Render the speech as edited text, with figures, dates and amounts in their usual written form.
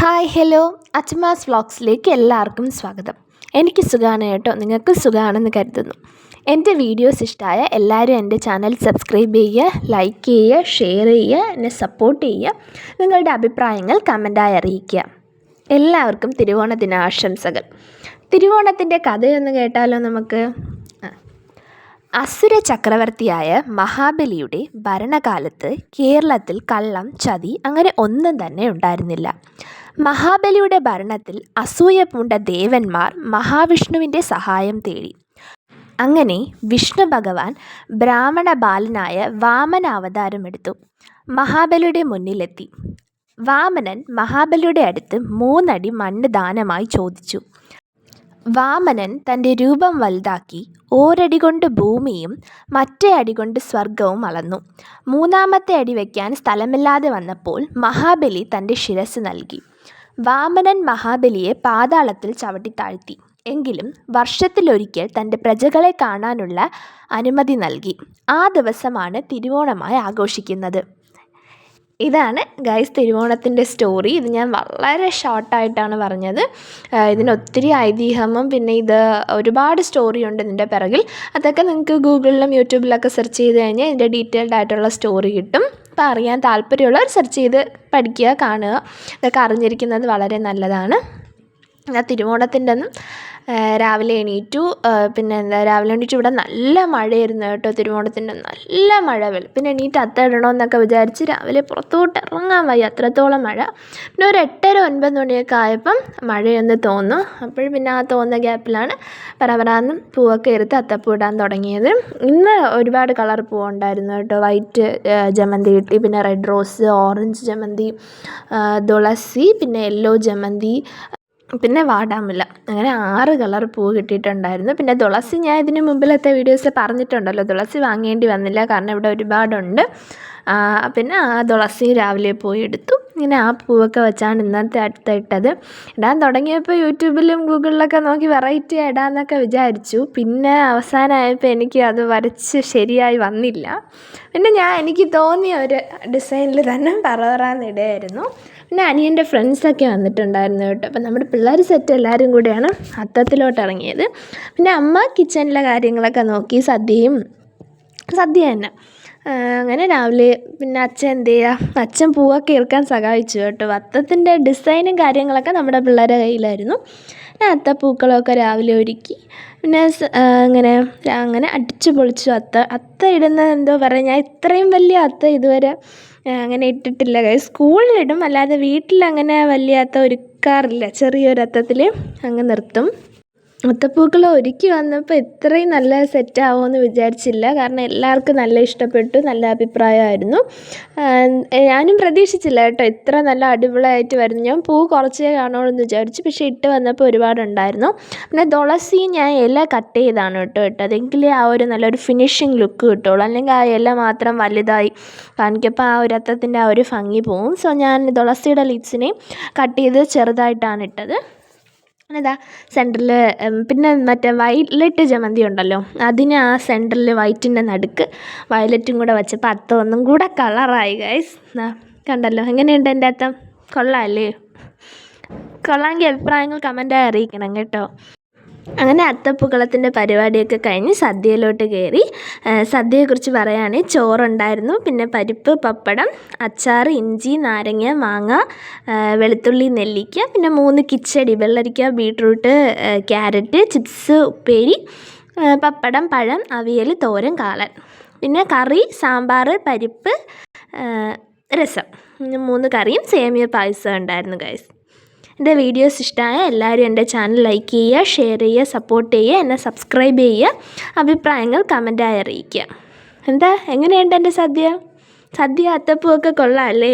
Hi hello അച്ഛമാസ് വ്ളോഗ്സിലേക്ക് എല്ലാവർക്കും സ്വാഗതം. എനിക്ക് സുഖമാണ് കേട്ടോ, നിങ്ങൾക്ക് സുഖമാണെന്ന് കരുതുന്നു. എൻ്റെ വീഡിയോസ് ഇഷ്ടമായ എല്ലാവരും എൻ്റെ ചാനൽ സബ്സ്ക്രൈബ് ചെയ്യുക, ലൈക്ക് ചെയ്യുക, ഷെയർ ചെയ്യുക, എന്നെ സപ്പോർട്ട് ചെയ്യുക. നിങ്ങളുടെ അഭിപ്രായങ്ങൾ കമൻറ്റായി അറിയിക്കുക. എല്ലാവർക്കും തിരുവോണ ദിനാശംസകൾ. തിരുവോണത്തിൻ്റെ കഥയൊന്ന് കേട്ടാലോ നമുക്ക്. അസുര ചക്രവർത്തിയായ മഹാബലിയുടെ ഭരണകാലത്ത് കേരളത്തിൽ കള്ളം, ചതി അങ്ങനെ ഒന്നും തന്നെ ഉണ്ടായിരുന്നില്ല. മഹാബലിയുടെ ഭരണത്തിൽ അസൂയ പൂണ്ട ദേവന്മാർ മഹാവിഷ്ണുവിൻ്റെ സഹായം തേടി. അങ്ങനെ വിഷ്ണു ഭഗവാൻ ബ്രാഹ്മണ ബാലനായ വാമന അവതാരമെടുത്തു മഹാബലിയുടെ മുന്നിലെത്തി. വാമനൻ മഹാബലിയുടെ അടുത്ത് 3 അടി മണ്ണ് ദാനമായി ചോദിച്ചു. വാമനൻ തൻ്റെ രൂപം വലുതാക്കി ഒരടി കൊണ്ട് ഭൂമിയും മറ്റേ അടി കൊണ്ട് സ്വർഗവും അളന്നു. 3ാമത്തെ അടി വയ്ക്കാൻ സ്ഥലമില്ലാതെ വന്നപ്പോൾ മഹാബലി തൻ്റെ ശിരസ് നൽകി. വാമനൻ മഹാബലിയെ പാതാളത്തിൽ ചവിട്ടിത്താഴ്ത്തി. എങ്കിലും വർഷത്തിലൊരിക്കൽ തൻ്റെ പ്രജകളെ കാണാനുള്ള അനുമതി നൽകി. ആ ദിവസമാണ് തിരുവോണമായി ആഘോഷിക്കുന്നത്. ഇതാണ് ഗൈസ് തിരുവോണത്തിൻ്റെ സ്റ്റോറി. ഇത് ഞാൻ വളരെ ഷോർട്ടായിട്ടാണ് പറഞ്ഞത്. ഇതിനൊത്തിരി ഐതിഹ്യവും പിന്നെ ഇത് ഒരുപാട് സ്റ്റോറി ഉണ്ട് ഇതിൻ്റെ പിറകിൽ. അതൊക്കെ നിങ്ങൾക്ക് ഗൂഗിളിലും യൂട്യൂബിലൊക്കെ സെർച്ച് ചെയ്ത് കഴിഞ്ഞാൽ ഇതിൻ്റെ ഡീറ്റെയിൽഡ് ആയിട്ടുള്ള സ്റ്റോറി കിട്ടും. അപ്പോൾ അറിയാൻ താല്പര്യമുള്ളവർ സെർച്ച് ചെയ്ത് പഠിക്കുക, കാണുക. ഇതൊക്കെ അറിഞ്ഞിരിക്കുന്നത് വളരെ നല്ലതാണ്. തിരുവോണത്തിൻ്റെ അന്നും രാവിലെ എണീറ്റു. പിന്നെ രാവിലെ എണീറ്റ് ഇവിടെ നല്ല മഴയായിരുന്നു കേട്ടോ. തിരുവോണത്തിൻ്റെ നല്ല മഴ. പിന്നെ എണീറ്റ് അത്തമിടണമെന്നൊക്കെ വിചാരിച്ച് രാവിലെ പുറത്തോട്ട് ഇറങ്ങാൻ വയ്യ, അത്രത്തോളം മഴ. പിന്നെ ഒരു 8:30-9 മണിയൊക്കെ ആയപ്പം മഴയൊന്ന് തോന്നും. അപ്പോൾ പിന്നെ ആ തോന്നുന്ന ഗ്യാപ്പിലാണ് പരപരാന്ന് പൂവൊക്കെ എടുത്ത് അത്തപ്പൂ ഇടാൻ തുടങ്ങിയത്. ഇന്ന് ഒരുപാട് കളർ പൂവുണ്ടായിരുന്നു കേട്ടോ. വൈറ്റ് ജമന്തി കിട്ടി, പിന്നെ റെഡ് റോസ്, ഓറഞ്ച് ജമന്തി, തുളസി, പിന്നെ യെല്ലോ ജമന്തി, പിന്നെ വാടാമുല്ല. അങ്ങനെ 6 കളർ പൂ കിട്ടിയിട്ടുണ്ടായിരുന്നു. പിന്നെ തുളസി ഞാൻ ഇതിന് മുമ്പിലത്തെ വീഡിയോസിൽ പറഞ്ഞിട്ടുണ്ടല്ലോ, തുളസി വാങ്ങേണ്ടി വന്നില്ല കാരണം ഇവിടെ ഒരുപാടുണ്ട്. പിന്നെ ആ തുളസി രാവിലെ പോയി എടുത്തു. ഇങ്ങനെ ആ പൂവൊക്കെ വെച്ചാണ് ഇന്നത്തെ ഇട്ടത്. ഇടാൻ തുടങ്ങിയപ്പോൾ യൂട്യൂബിലും ഗൂഗിളിലൊക്കെ നോക്കി വെറൈറ്റി ഇടാമെന്നൊക്കെ വിചാരിച്ചു. പിന്നെ അവസാനമായപ്പോൾ എനിക്ക് അത് വരച്ച് ശരിയായി വന്നില്ല. പിന്നെ എനിക്ക് തോന്നിയ ഒരു ഡിസൈനിൽ തന്നെ പറവറാന്നിടയായിരുന്നു. പിന്നെ അനിയൻ്റെ ഫ്രണ്ട്സൊക്കെ വന്നിട്ടുണ്ടായിരുന്നു കേട്ടോ. അപ്പം നമ്മുടെ പിള്ളേർ സെറ്റ് എല്ലാവരും കൂടെയാണ് അത്തത്തിലോട്ട് ഇറങ്ങിയത്. പിന്നെ അമ്മ കിച്ചണിലെ കാര്യങ്ങളൊക്കെ നോക്കി, സദ്യ തന്നെ. അങ്ങനെ രാവിലെ പിന്നെ അച്ഛൻ എന്ത് ചെയ്യുക, അച്ഛൻ പൂവൊക്കെ ഇറക്കാൻ സഹായിച്ചു കേട്ടോ. അത്തത്തിൻ്റെ ഡിസൈനും കാര്യങ്ങളൊക്കെ നമ്മുടെ പിള്ളേരുടെ കയ്യിലായിരുന്നു. പിന്നെ അത്തപ്പൂക്കളമൊക്കെ രാവിലെ ഒരുക്കി. പിന്നെ അങ്ങനെ അടിച്ചു പൊളിച്ചു. അത്ത ഇടുന്നത് എന്തോ പറയുക, ഞാൻ ഇത്രയും വലിയ അത്ത ഇതുവരെ അങ്ങനെ ഇട്ടിട്ടില്ല. സ്കൂളിലിടും, അല്ലാതെ വീട്ടിലങ്ങനെ വലിയ അത്ത ഒരുക്കാറില്ല. ചെറിയൊരു അത്തത്തിൽ അങ്ങ് നിർത്തും. അത്തപ്പൂക്കൾ ഒരുക്കി വന്നപ്പോൾ ഇത്രയും നല്ല സെറ്റാവുമെന്ന് വിചാരിച്ചില്ല. കാരണം എല്ലാവർക്കും നല്ല ഇഷ്ടപ്പെട്ടു, നല്ല അഭിപ്രായമായിരുന്നു. ഞാനും പ്രതീക്ഷിച്ചില്ല കേട്ടോ ഇത്ര നല്ല അടിപൊളിയായിട്ട് വരുന്നു. ഞാൻ പൂ കുറച്ചേ കാണുള്ളൂ എന്ന് വിചാരിച്ചു, പക്ഷേ ഇട്ട് വന്നപ്പോൾ ഒരുപാടുണ്ടായിരുന്നു. പിന്നെ തുളസി ഞാൻ ഇല കട്ട് ചെയ്താണ് കേട്ടോ ഇട്ടത്. എങ്കിലേ ആ ഒരു നല്ലൊരു ഫിനിഷിങ് ലുക്ക് കിട്ടുള്ളൂ. അല്ലെങ്കിൽ ആ ഇല മാത്രം വലുതായി കാണിക്കപ്പോൾ ആ ഒരു അത്തത്തിൻ്റെ ആ ഒരു ഭംഗി പോവും. സോ ഞാൻ തുളസിയുടെ ലീവ്സിനെയും കട്ട് ചെയ്ത് ചെറുതായിട്ടാണ് ഇട്ടത്. ഇതാ സെൻറ്ററിൽ പിന്നെ മറ്റേ വയലറ്റ് ജമന്തി ഉണ്ടല്ലോ, അതിന് ആ സെൻറ്ററിൽ വൈറ്റിൻ്റെ നടുക്ക് വയലറ്റും കൂടെ വെച്ചപ്പോൾ അത്തം ഒന്നും കൂടെ കളറായി ഗൈസ്. കണ്ടല്ലോ എങ്ങനെയുണ്ട് എൻ്റെ അത്തം? കൊള്ളാമല്ലേ? കൊള്ളാമെങ്കിൽ അഭിപ്രായങ്ങൾ കമൻറ്റായി അറിയിക്കണം കേട്ടോ. അങ്ങനെ അത്തപ്പൂക്കളത്തിൻ്റെ പരിപാടിയൊക്കെ കഴിഞ്ഞ് സദ്യയിലോട്ട് കയറി. സദ്യയെക്കുറിച്ച് പറയുകയാണെങ്കിൽ ചോറുണ്ടായിരുന്നു, പിന്നെ പരിപ്പ്, പപ്പടം, അച്ചാർ, ഇഞ്ചി, നാരങ്ങ, മാങ്ങ, വെളുത്തുള്ളി, നെല്ലിക്ക, പിന്നെ 3 കിച്ചടി, വെള്ളരിക്ക, ബീട്രൂട്ട്, ക്യാരറ്റ്, ചിപ്സ്, ഉപ്പേരി, പപ്പടം, പഴം, അവിയൽ, തോരൻ, കാളൻ, പിന്നെ കറി, സാമ്പാർ, പരിപ്പ്, രസം, 3 കറിയും സേമിയ പായസം ഉണ്ടായിരുന്നു ഗൈസ്. എൻ്റെ വീഡിയോസ് ഇഷ്ടമായ എല്ലാവരും എൻ്റെ ചാനൽ ലൈക്ക് ചെയ്യുക, ഷെയർ ചെയ്യുക, സപ്പോർട്ട് ചെയ്യുക, എന്നെ സബ്സ്ക്രൈബ് ചെയ്യുക, അഭിപ്രായങ്ങൾ കമൻറ്റായി അറിയിക്കുക. എങ്ങനെയുണ്ട് എൻ്റെ സദ്യ? അത്തപ്പൂവൊക്കെ കൊള്ളാം അല്ലേ?